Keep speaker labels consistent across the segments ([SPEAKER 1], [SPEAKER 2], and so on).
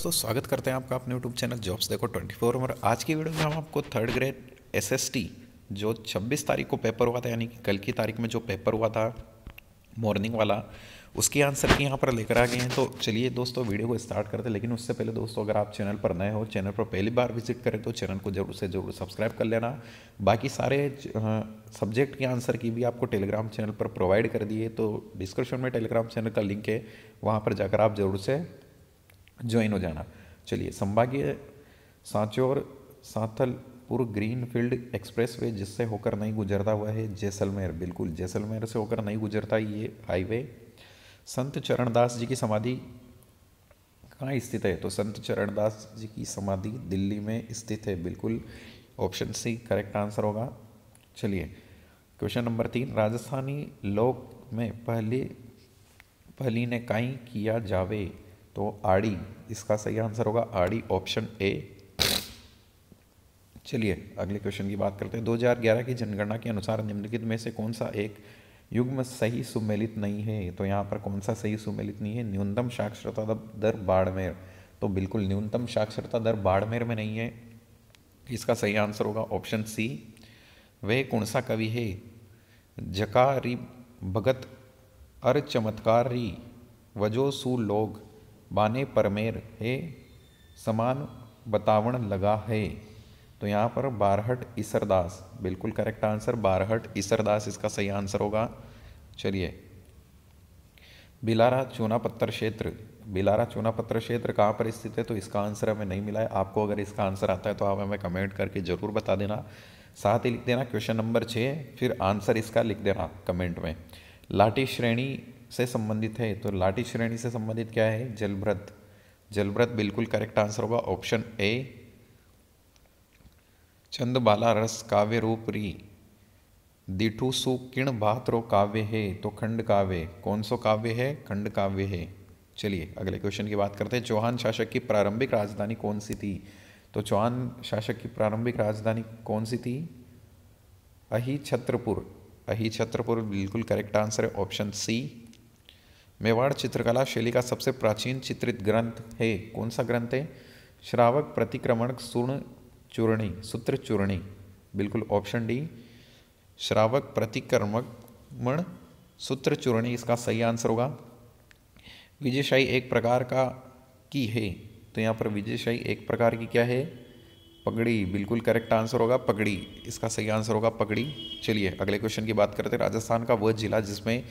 [SPEAKER 1] दोस्तों स्वागत करते हैं आपका अपने यूट्यूब चैनल जॉब्स देखो 24 और आज की वीडियो में हम आपको थर्ड ग्रेड एसएसटी जो 26 तारीख को पेपर हुआ था, यानी कि कल की तारीख में जो पेपर हुआ था मॉर्निंग वाला, उसकी आंसर की यहाँ पर लेकर आ गए हैं। तो चलिए दोस्तों वीडियो को स्टार्ट करते हैं। लेकिन उससे पहले दोस्तों, अगर आप चैनल पर नए हो, चैनल पर पहली बार विजिट करें तो चैनल को जरूर से जरूर सब्सक्राइब कर लेना। बाकी सारे सब्जेक्ट के आंसर की भी आपको टेलीग्राम चैनल पर प्रोवाइड कर दिए, तो डिस्क्रिप्शन में टेलीग्राम चैनल का लिंक है, वहाँ पर जाकर आप जरूर से ज्वाइन हो जाना। चलिए, संभागीय सांचौर साथलपुर ग्रीनफील्ड एक्सप्रेसवे जिससे होकर नहीं गुजरता हुआ है जैसलमेर, बिल्कुल जैसलमेर से होकर नहीं गुजरता ये हाईवे। संत चरणदास जी की समाधि कहाँ स्थित है? तो संत चरणदास जी की समाधि दिल्ली में स्थित है, बिल्कुल ऑप्शन सी करेक्ट आंसर होगा। चलिए, क्वेश्चन नंबर 3, राजस्थानी लोक में पहली ने काई किया जावे, तो आड़ी इसका सही आंसर होगा, आड़ी ऑप्शन ए। चलिए अगले क्वेश्चन की बात करते हैं। 2011 की जनगणना के अनुसार निम्नलिखित में से कौन सा एक युग्म सही सुमेलित नहीं है? तो यहाँ पर कौन सा सही सुमेलित नहीं है? न्यूनतम साक्षरता दर बाड़मेर, तो बिल्कुल न्यूनतम साक्षरता दर बाड़मेर में नहीं है, इसका सही आंसर होगा ऑप्शन सी। वह कौन सा कवि है? जकारी भगत अर चमत्कारी वजो सु लोग बाने परमेर है समान बतावण लगा है, तो यहाँ पर बारहट ईसरदास, बिल्कुल करेक्ट आंसर बारहट ईसरदास इसका सही आंसर होगा। चलिए, बिलारा चूनापत्थर क्षेत्र, बिलारा चूनापत्थर क्षेत्र कहाँ पर स्थित है? तो इसका आंसर हमें नहीं मिला है। आपको अगर इसका आंसर आता है तो आप हमें कमेंट करके जरूर बता देना, साथ ही लिख देना क्वेश्चन नंबर 6, फिर आंसर इसका लिख देना कमेंट में। लाठी श्रेणी से संबंधित है, तो लाठी श्रेणी से संबंधित क्या है? जलभृत, जलभृत बिल्कुल करेक्ट आंसर होगा ऑप्शन ए। चंदबाला रस काव्य रूप री दिठू सु किण भात्रो काव्य है, तो खंड काव्य, कौन सो काव्य है? खंड काव्य है। चलिए अगले क्वेश्चन की बात करते हैं। चौहान शासक की प्रारंभिक राजधानी कौन सी थी? तो चौहान शासक की प्रारंभिक राजधानी कौन सी थी? अही छत्रपुर, अही छत्रपुर बिल्कुल करेक्ट आंसर है ऑप्शन सी। मेवाड़ चित्रकला शैली का सबसे प्राचीन चित्रित ग्रंथ है, कौन सा ग्रंथ है? श्रावक प्रतिक्रमण सूर्ण चूर्णी सूत्र चूर्णी, बिल्कुल ऑप्शन डी, श्रावक प्रतिक्रमण सूत्र चूर्णी इसका सही आंसर होगा। विजयशाही एक प्रकार का की है, तो यहाँ पर विजयशाही एक प्रकार की क्या है? पगड़ी, बिल्कुल करेक्ट आंसर होगा पगड़ी, इसका सही आंसर होगा पगड़ी। चलिए अगले क्वेश्चन की बात करते हैं। राजस्थान का वह जिला जिसमें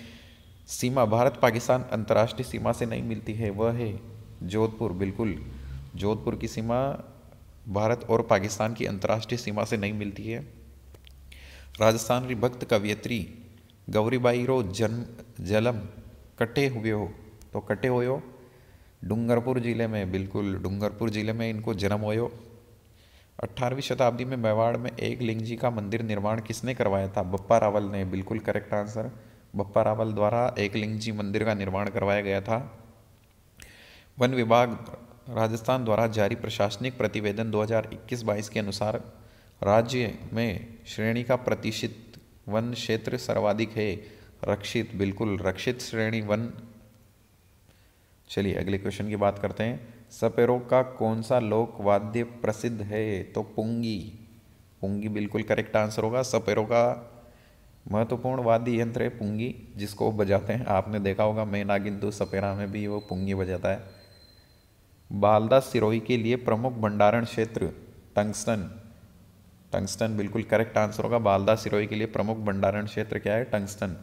[SPEAKER 1] सीमा भारत पाकिस्तान अंतर्राष्ट्रीय सीमा से नहीं मिलती है, वह है जोधपुर, बिल्कुल जोधपुर की सीमा भारत और पाकिस्तान की अंतर्राष्ट्रीय सीमा से नहीं मिलती है। राजस्थान री भक्त कवयित्री गौरीबाई रो जन्म कटे हुए हो, तो कटे हुए हो डूंगरपुर जिले में, बिल्कुल डूंगरपुर जिले में इनको जन्म हुए। 18वीं शताब्दी में मेवाड़ में एक लिंग जी का मंदिर निर्माण किसने करवाया था? बप्पा रावल ने, बिल्कुल करेक्ट आंसर, बप्पा रावल द्वारा एक लिंग जी मंदिर का निर्माण करवाया गया था। वन विभाग राजस्थान द्वारा जारी प्रशासनिक प्रतिवेदन 2021-22 के अनुसार राज्य में श्रेणी का प्रतिशत वन क्षेत्र सर्वाधिक है, रक्षित, बिल्कुल रक्षित श्रेणी वन। चलिए अगले क्वेश्चन की बात करते हैं। सपेरों का कौन सा लोक वाद्य प्रसिद्ध है? तो पुंगी, पुंगी बिल्कुल करेक्ट आंसर होगा। सपेरों का महत्वपूर्ण वाद्य यंत्र है पुंगी, जिसको बजाते हैं, आपने देखा होगा मैं नागिंदू सपेरा में भी वो पुंगी बजाता है। बालदा सिरोही के लिए प्रमुख भंडारण क्षेत्र टंगस्टन, टंगस्टन बिल्कुल करेक्ट आंसर होगा। बालदा सिरोही के लिए प्रमुख भंडारण क्षेत्र क्या है? टंगस्टन।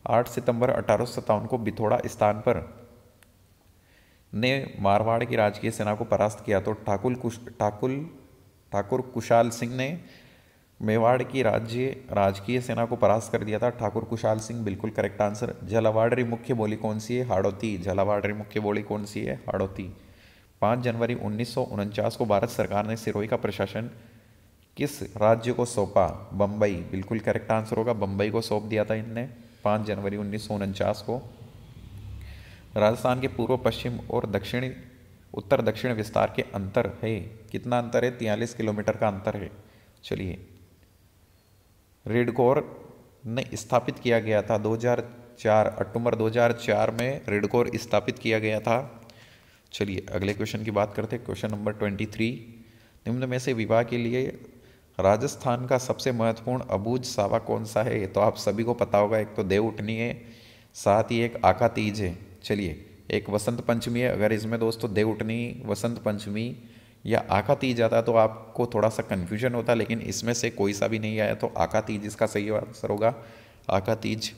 [SPEAKER 1] 8 सितंबर 1857 को बिथोड़ा स्थान पर ने मारवाड़ की राजकीय सेना को परास्त किया, तो ठाकुर कुशाल सिंह ने मेवाड़ की राजकीय सेना को परास्त कर दिया था, ठाकुर कुशाल सिंह, बिल्कुल करेक्ट आंसर। झालावाड़ मुख्य बोली कौन सी है? हाड़ौती, झालावाड़ मुख्य बोली कौन सी है? हाड़ौती। 5 जनवरी 1949 को भारत सरकार ने सिरोही का प्रशासन किस राज्य को सौंपा? बम्बई, बिल्कुल करेक्ट आंसर होगा, बम्बई को सौंप दिया था इनने 5 जनवरी 1949 को। राजस्थान के पूर्व पश्चिम और दक्षिणी उत्तर दक्षिण विस्तार के अंतर है, कितना अंतर है? 43 किलोमीटर का अंतर है। चलिए, रेडकोर ने स्थापित किया गया था 2004, अक्टूबर 2004 में रेडकोर स्थापित किया गया था। चलिए अगले क्वेश्चन की बात करते हैं। क्वेश्चन नंबर 23, निम्न में से विवाह के लिए राजस्थान का सबसे महत्वपूर्ण अबूझ सावा कौन सा है? तो आप सभी को पता होगा, एक तो देवउठनी है, साथ ही एक आका तीज है। चलिए, एक वसंत पंचमी है। अगर इसमें दोस्तों देवउठनी, वसंत पंचमी या आका तीज आता तो आपको थोड़ा सा कन्फ्यूजन होता, लेकिन इसमें से कोई सा भी नहीं आया तो आका तीज इसका सही आंसर होगा। आका तीज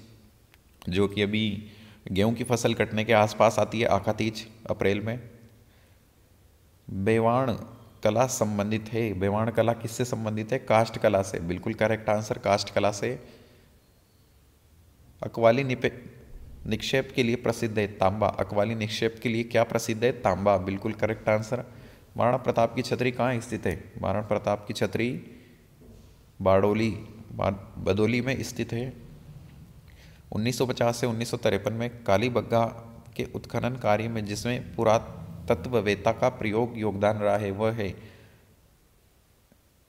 [SPEAKER 1] जो कि अभी गेहूं की फसल कटने के आसपास आती है, आका तीज अप्रैल में। बेवाण कला संबंधित है। बेवाण कला किससे संबंधित है? काष्ठ कला से। बिल्कुल करेक्ट आंसर, काष्ठ कला से। अकवाली निक्षेप के लिए प्रसिद्ध है तांबा। अकवाली निक्षेप के लिए क्या प्रसिद्ध है? तांबा। बिल्कुल करेक्ट आंसर। महाराणा प्रताप की छतरी कहाँ स्थित है? महाराणा प्रताप की छतरी बारडोली, बदौली में स्थित है। 1950 से 1953 में कालीबंगा के उत्खनन कार्य में जिसमें पुरातत्ववेत्ता का प्रयोग योगदान रहा है वह है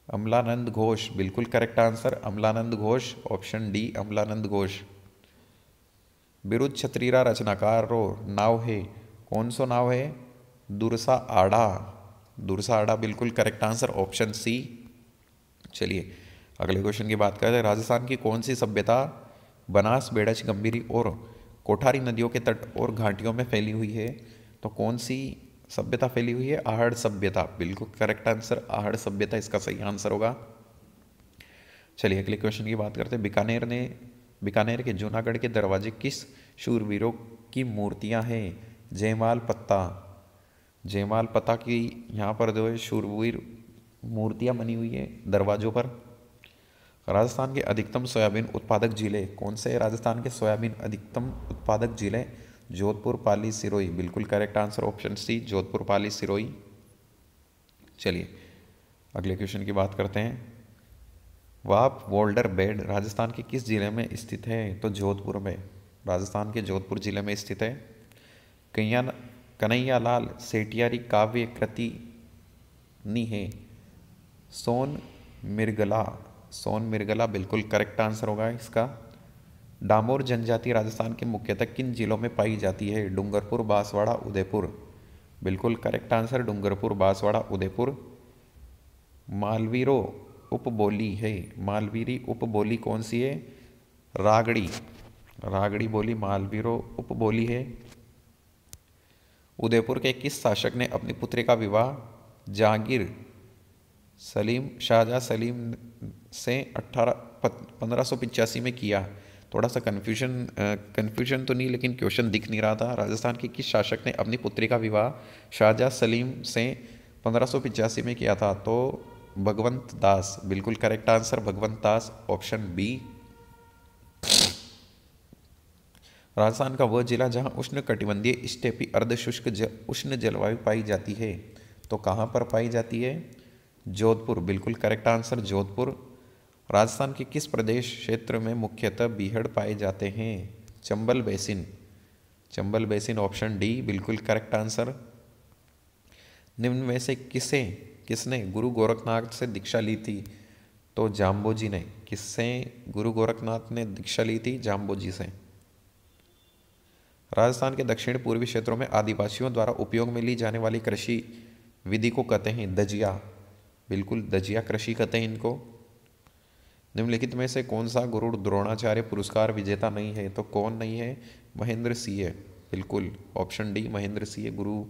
[SPEAKER 1] अमलानंद घोष। बिल्कुल correct answer, Amalanand Ghosh, option D Amalanand Ghosh. बिरुद छत्रीरा रचनाकार रो नाव है, कौन सा नाव है? दुरसा आड़ा। दुरसा आड़ा बिल्कुल करेक्ट आंसर, ऑप्शन सी। चलिए अगले क्वेश्चन की बात करते हैं। राजस्थान की कौन सी सभ्यता बनास, बेडज, गंभीरी और कोठारी नदियों के तट और घाटियों में फैली हुई है? तो कौन सी सभ्यता फैली हुई है? आहड़ सभ्यता। बिल्कुल करेक्ट आंसर, आहड़ सभ्यता इसका सही आंसर होगा। चलिए अगले क्वेश्चन की बात करते हैं। बीकानेर के जूनागढ़ के दरवाजे किस शूरवीरों की मूर्तियां हैं? जयमाल पत्ता। जयमाल पत्ता की यहाँ पर जो है शूरवीर मूर्तियां बनी हुई है दरवाजों पर। राजस्थान के अधिकतम सोयाबीन उत्पादक जिले कौन से? राजस्थान के सोयाबीन अधिकतम उत्पादक जिले जोधपुर, पाली, सिरोही। बिल्कुल correct answer, option C Jodhpur, Pali, Sirohi. चलिए अगले क्वेश्चन की बात करते हैं। वाप वोल्डर बेड राजस्थान के किस जिले में स्थित है? तो जोधपुर में। राजस्थान के जोधपुर जिले में स्थित है। कन्हैयालाल सेठियारी काव्य कृति नी है सोन मिर्गला। सोन मिर्गला बिल्कुल करेक्ट आंसर होगा इसका। डामोर जनजाति राजस्थान के मुख्यतः किन जिलों में पाई जाती है? डूंगरपुर, बांसवाड़ा, उदयपुर। बिल्कुल करेक्ट आंसर, डूंगरपुर, बांसवाड़ा, उदयपुर। मालवीरो उपबोली है। मालवीरी उपबोली कौन सी है? रागड़ी। रागड़ी बोली मालवीरो उपबोली है। उदयपुर के किस शासक ने अपनी पुत्री का विवाह जहांगीर सलीम, शाहजहां सलीम से 1585 में किया? थोड़ा सा कन्फ्यूजन तो नहीं, लेकिन क्वेश्चन दिख नहीं रहा था। राजस्थान के किस शासक ने अपनी पुत्री का विवाह शाहजहां सलीम से 1585 में किया था? तो भगवंत दास। बिल्कुल करेक्ट आंसर, भगवंत दास, ऑप्शन बी। राजस्थान का वह जिला जहां उष्ण कटिबंधीय स्टेपी अर्धशुष्क उष्ण जलवायु पाई जाती है, तो कहां पर पाई जाती है? जोधपुर। बिल्कुल करेक्ट आंसर, जोधपुर। राजस्थान के किस प्रदेश क्षेत्र में मुख्यतः बीहड़ पाए जाते हैं? Chambal basin. Chambal basin, option D बिल्कुल करेक्ट आंसर। निम्न में से किसने गुरु गोरखनाथ से दीक्षा ली थी? तो जाम्बोजी ने। किससे गुरु गोरखनाथ ने दीक्षा ली थी? जाम्बोजी से। राजस्थान के दक्षिण पूर्वी क्षेत्रों में आदिवासियों द्वारा उपयोग में ली जाने वाली कृषि विधि को कहते हैं दजिया। बिल्कुल दजिया कृषि कहते हैं इनको। निम्नलिखित में से कौन सा गुरु द्रोणाचार्य पुरस्कार विजेता नहीं है? तो कौन नहीं है? महेंद्र सिंह। बिल्कुल ऑप्शन डी महेंद्र सिंह गुरु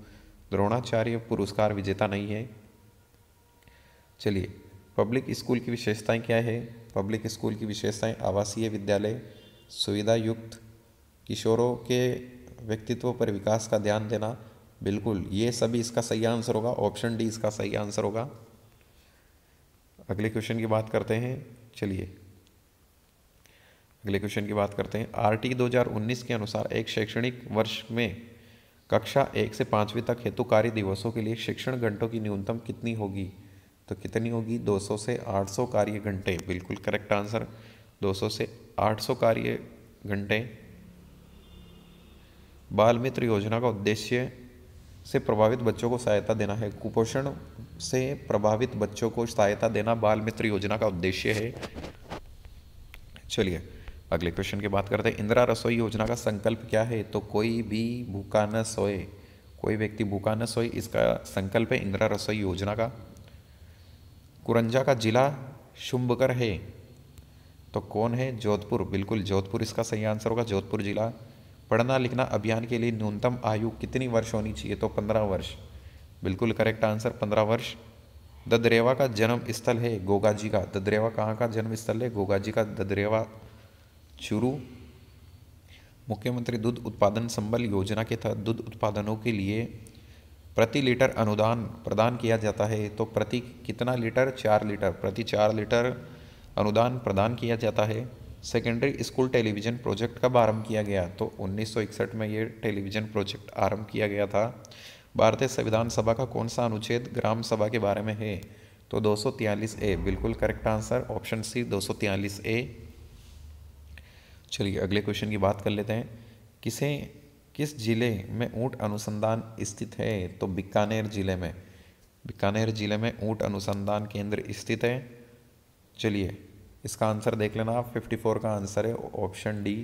[SPEAKER 1] द्रोणाचार्य पुरस्कार विजेता नहीं है। चलिए पब्लिक स्कूल की विशेषताएं क्या है? पब्लिक स्कूल की विशेषताएं आवासीय विद्यालय, सुविधा युक्त, किशोरों के व्यक्तित्व पर विकास का ध्यान देना। बिल्कुल ये सभी इसका सही आंसर होगा, ऑप्शन डी इसका सही आंसर होगा। अगले क्वेश्चन की बात करते हैं। चलिए अगले क्वेश्चन की बात करते हैं। आरटी 2019 के अनुसार एक शैक्षणिक वर्ष में कक्षा 1 से 5वीं तक हेतु कार्य दिवसों के लिए शिक्षण घंटों की न्यूनतम कितनी होगी? तो कितनी होगी? 200 से 800 कार्य घंटे। बिल्कुल करेक्ट आंसर, 200 से 800 कार्य घंटे। बाल मित्र योजना का उद्देश्य से प्रभावित बच्चों को सहायता देना है। कुपोषण से प्रभावित बच्चों को सहायता देना बाल मित्र योजना का उद्देश्य है। चलिए अगले क्वेश्चन की बात करते हैं। इंदिरा रसोई योजना का संकल्प क्या है? तो कोई भी भूखा न सोए। कोई व्यक्ति भूखा न सोए, इसका संकल्प है इंदिरा रसोई योजना का। कुरंजा का जिला शुंभकर है तो कौन है? जोधपुर, बिल्कुल जोधपुर इसका सही आंसर होगा, जोधपुर जिला। पढ़ना लिखना अभियान के लिए न्यूनतम आयु कितनी वर्ष होनी चाहिए? तो 15 वर्ष, बिल्कुल करेक्ट आंसर 15 वर्ष। ददरेवा का जन्म स्थल है गोगा जी का। ददरेवा कहाँ का जन्म स्थल है? गोगा जी का ददरेवा, चूरू। मुख्यमंत्री दूध उत्पादन संबल योजना के तहत दूध उत्पादनों के लिए प्रति लीटर अनुदान प्रदान किया जाता है तो प्रति कितना लीटर? 4 लीटर, प्रति 4 लीटर अनुदान प्रदान किया जाता है। सेकेंडरी स्कूल टेलीविज़न प्रोजेक्ट कब आरंभ किया गया? तो 1961 में ये टेलीविज़न प्रोजेक्ट आरंभ किया गया था। भारतीय संविधान सभा का कौन सा अनुच्छेद ग्राम सभा के बारे में है? तो 243A, बिल्कुल करेक्ट आंसर ऑप्शन सी 243A। चलिए अगले क्वेश्चन की बात कर लेते हैं। किस जिले में ऊंट अनुसंधान स्थित है? तो बीकानेर जिले में, बीकानेर जिले में ऊंट अनुसंधान केंद्र स्थित है। चलिए इसका आंसर देख लेना आप, 54 का आंसर है ऑप्शन डी।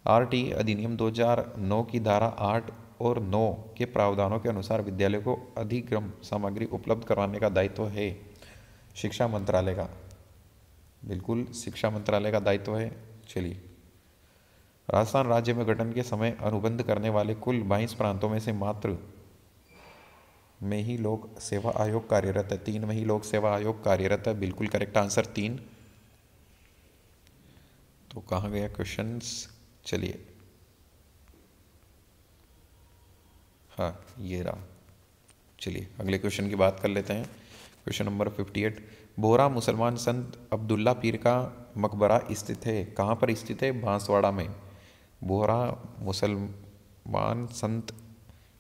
[SPEAKER 1] आरटी अधिनियम 2009 की धारा 8 और 9 के प्रावधानों के अनुसार विद्यालय को अधिगम सामग्री उपलब्ध करवाने का दायित्व है शिक्षा मंत्रालय का, बिल्कुल शिक्षा मंत्रालय का दायित्व है। चलिए, राजस्थान राज्य में गठन के समय अनुबंध करने वाले कुल 22 प्रांतों में से मात्र में ही लोक सेवा आयोग कार्यरत है, 3 में ही लोक सेवा आयोग कार्यरत है, बिल्कुल करेक्ट आंसर 3। तो कहाँ गया क्वेश्चंस? चलिए, हाँ ये रहा। चलिए अगले क्वेश्चन की बात कर लेते हैं। क्वेश्चन नंबर 58, बोहरा मुसलमान संत अब्दुल्ला पीर का मकबरा स्थित है, कहाँ पर स्थित है? बांसवाड़ा में। बोहरा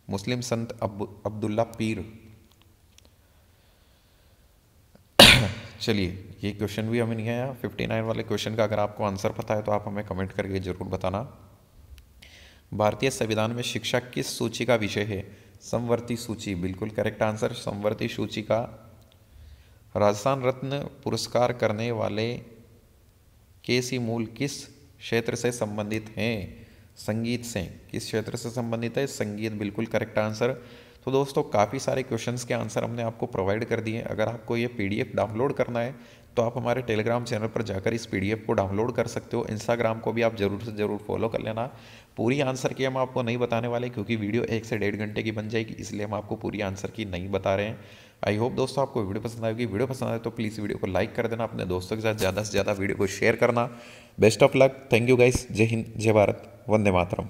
[SPEAKER 1] मुस्लिम संत अब्दुल्ला पीर। चलिए ये क्वेश्चन भी हमें नहीं आया। 59 वाले क्वेश्चन का अगर आपको आंसर पता है तो आप हमें कमेंट करके जरूर बताना। भारतीय संविधान में शिक्षा किस सूची का विषय है? समवर्ती सूची, बिल्कुल करेक्ट आंसर समवर्ती सूची का। राजस्थान रत्न पुरस्कार करने वाले के.सी. मूल किस क्षेत्र से संबंधित हैं? संगीत से। किस क्षेत्र से संबंधित है? संगीत, बिल्कुल करेक्ट आंसर। तो दोस्तों काफ़ी सारे क्वेश्चंस के आंसर हमने आपको प्रोवाइड कर दिए। अगर आपको ये पीडीएफ डाउनलोड करना है तो आप हमारे टेलीग्राम चैनल पर जाकर इस पीडीएफ को डाउनलोड कर सकते हो। इंस्टाग्राम को भी आप ज़रूर से ज़रूर फॉलो कर लेना। पूरी आंसर की हम आपको नहीं बताने वाले क्योंकि वीडियो 1 से 1.5 घंटे की बन जाएगी, इसलिए हम आपको पूरी आंसर की नहीं बता रहे हैं। आई होप दोस्तों आपको वीडियो पसंद आएगी। वीडियो पसंद आए तो प्लीज़ वीडियो को लाइक कर देना, अपने दोस्तों के साथ ज़्यादा से ज़्यादा वीडियो को शेयर करना। Best of luck, thank you guys, जय हिंद, जय भारत, वंदे मातरम।